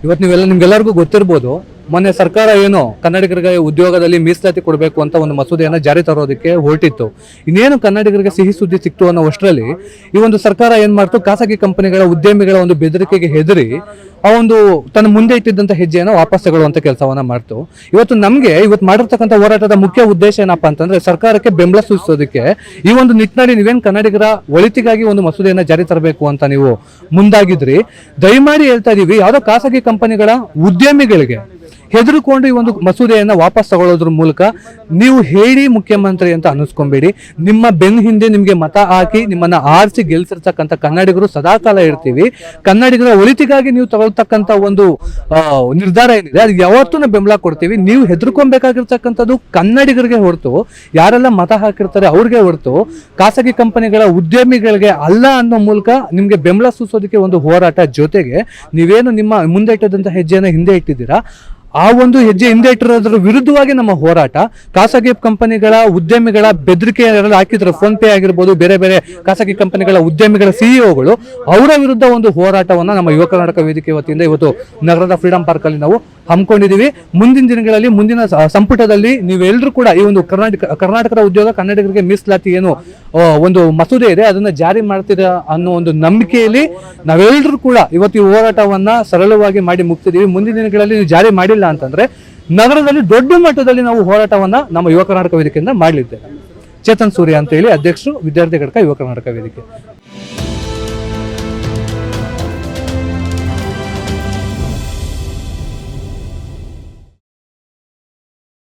ಇವತ್ತು ನಿಮ್ಗೆಲ್ಲರಿಗೂ ಗೊತ್ತಿರ್ಬೋದು, ಮೊನ್ನೆ ಸರ್ಕಾರ ಏನು ಕನ್ನಡಿಗರಿಗೆ ಉದ್ಯೋಗದಲ್ಲಿ ಮೀಸಲಾತಿ ಕೊಡಬೇಕು ಅಂತ ಒಂದು ಮಸೂದೆಯನ್ನು ಜಾರಿ ತರೋದಕ್ಕೆ ಹೊರಟಿತ್ತು. ಇನ್ನೇನು ಕನ್ನಡಿಗರಿಗೆ ಸಿಹಿ ಸುದ್ದಿ ಸಿಕ್ತು ಅನ್ನೋ ಅಷ್ಟರಲ್ಲಿ ಈ ಒಂದು ಸರ್ಕಾರ ಏನ್ ಮಾಡ್ತು, ಖಾಸಗಿ ಕಂಪನಿಗಳ ಉದ್ಯಮಿಗಳ ಒಂದು ಬೆದರಿಕೆಗೆ ಹೆದರಿ ಆ ಒಂದು ತನ್ನ ಮುಂದೆ ಇಟ್ಟಿದ್ದಂತ ಹೆಜ್ಜೆಯನ್ನು ವಾಪಸ್ ತಗೊಳ್ಳುವಂತ ಕೆಲಸವನ್ನ ಮಾಡ್ತು. ಇವತ್ತು ಮಾಡಿರ್ತಕ್ಕಂಥ ಹೋರಾಟದ ಮುಖ್ಯ ಉದ್ದೇಶ ಏನಪ್ಪಾ ಅಂತಂದ್ರೆ ಸರ್ಕಾರಕ್ಕೆ ಬೆಂಬಲ ಸೂಚಿಸೋದಕ್ಕೆ. ಈ ಒಂದು ನಿಟ್ಟಿನಲ್ಲಿ ನೀವೇನು ಕನ್ನಡಿಗರ ಒಳಿತಿಗಾಗಿ ಒಂದು ಮಸೂದೆಯನ್ನ ಜಾರಿ ತರಬೇಕು ಅಂತ ನೀವು ಮುಂದಾಗಿದ್ರಿ, ದಯಮಾಡಿ ಹೇಳ್ತಾ ಇದೀವಿ, ಯಾವುದೋ ಖಾಸಗಿ ಕಂಪನಿಗಳ ಉದ್ಯಮಿಗಳಿಗೆ ಹೆದರ್ಕೊಂಡು ಈ ಒಂದು ಮಸೂದೆಯನ್ನ ವಾಪಸ್ ತಗೊಳ್ಳೋದ್ರ ಮೂಲಕ ನೀವು ಹೇಳಿ ಮುಖ್ಯಮಂತ್ರಿ ಅಂತ ಅನ್ನಿಸ್ಕೊಂಬೇಡಿ. ನಿಮ್ಮ ಬೆನ್ ಹಿಂದೆ ನಿಮ್ಗೆ ಮತ ಹಾಕಿ ನಿಮ್ಮನ್ನ ಆರಿಸಿ ಗೆಲ್ಸಿರ್ತಕ್ಕಂಥ ಕನ್ನಡಿಗರು ಸದಾಕಾಲ ಇರ್ತೀವಿ. ಕನ್ನಡಿಗರ ಒಳಿತಿಗಾಗಿ ನೀವು ತಗೊಳ್ತಕ್ಕಂಥ ಒಂದು ನಿರ್ಧಾರ ಏನಿದೆ ಅದು ಯಾವತ್ತೂ ನಾವು ಬೆಂಬಲ ಕೊಡ್ತೀವಿ. ನೀವು ಹೆದರ್ಕೊಬೇಕಾಗಿರ್ತಕ್ಕಂಥದ್ದು ಕನ್ನಡಿಗರಿಗೆ ಹೊರತು, ಯಾರೆಲ್ಲ ಮತ ಹಾಕಿರ್ತಾರೆ ಅವ್ರಿಗೆ ಹೊರತು ಖಾಸಗಿ ಕಂಪನಿಗಳ ಉದ್ಯಮಿಗಳಿಗೆ ಅಲ್ಲ ಅನ್ನೋ ಮೂಲಕ ನಿಮ್ಗೆ ಬೆಂಬಲ ಸೂಚಿಸೋದಕ್ಕೆ ಒಂದು ಹೋರಾಟ. ಜೊತೆಗೆ ನೀವೇನು ನಿಮ್ಮ ಮುಂದೆ ಇಟ್ಟದಂತ ಹೆಜ್ಜೆಯನ್ನು ಹಿಂದೆ ಇಟ್ಟಿದ್ದೀರಾ, ಆ ಒಂದು ಹೆಜ್ಜೆ ಹಿಂದೆ ಇಟ್ಟಿರೋದ್ರ ವಿರುದ್ಧವಾಗಿ ನಮ್ಮ ಹೋರಾಟ. ಖಾಸಗಿ ಕಂಪನಿಗಳ ಉದ್ಯಮಿಗಳ ಬೆದರಿಕೆ ಹಾಕಿದ್ರು, ಫೋನ್ ಪೇ ಆಗಿರ್ಬೋದು, ಬೇರೆ ಬೇರೆ ಖಾಸಗಿ ಕಂಪನಿಗಳ ಉದ್ಯಮಿಗಳ ಸಿಇಒಗಳು, ಅವರ ವಿರುದ್ಧ ಒಂದು ಹೋರಾಟವನ್ನ ನಮ್ಮ ಯುವ ಕರ್ನಾಟಕ ವೇದಿಕೆ ವತಿಯಿಂದ ಇವತ್ತು ನಗರದ ಫ್ರೀಡಂ ಪಾರ್ಕ್ ಅಲ್ಲಿ ನಾವು ಹಮ್ಮಿಕೊಂಡಿದೀವಿ. ಮುಂದಿನ ದಿನಗಳಲ್ಲಿ ಮುಂದಿನ ಸಂಪುಟದಲ್ಲಿ ನೀವೆಲ್ಲರೂ ಕೂಡ ಈ ಒಂದು ಕರ್ನಾಟಕದ ಉದ್ಯೋಗ ಕನ್ನಡಿಗರಿಗೆ ಮೀಸಲಾತಿ ಏನು ಒಂದು ಮಸೂದೆ ಇದೆ ಅದನ್ನ ಜಾರಿ ಮಾಡ್ತೀರಾ ಅನ್ನೋ ಒಂದು ನಂಬಿಕೆಯಲ್ಲಿ ನಾವೆಲ್ಲರೂ ಕೂಡ ಇವತ್ತು ಈ ಹೋರಾಟವನ್ನ ಸರಳವಾಗಿ ಮಾಡಿ ಮುಗ್ತಿದೀವಿ. ಮುಂದಿನ ದಿನಗಳಲ್ಲಿ ನೀವು ಜಾರಿ ಮಾಡಿಲ್ಲ ಅಂತಂದ್ರೆ ನಗರದಲ್ಲಿ ದೊಡ್ಡ ಮಟ್ಟದಲ್ಲಿ ನಾವು ಹೋರಾಟವನ್ನ ನಮ್ಮ ಯುವ ಕರ್ನಾಟಕ ವೇದಿಕೆಯಿಂದ ಮಾಡಲಿದ್ದೇವೆ. ಚೇತನ್ ಸೂರ್ಯ ಅಂತ ಹೇಳಿ, ಅಧ್ಯಕ್ಷರು, ವಿದ್ಯಾರ್ಥಿ ಘಟಕ, ಯುವ ಕರ್ನಾಟಕ ವೇದಿಕೆ.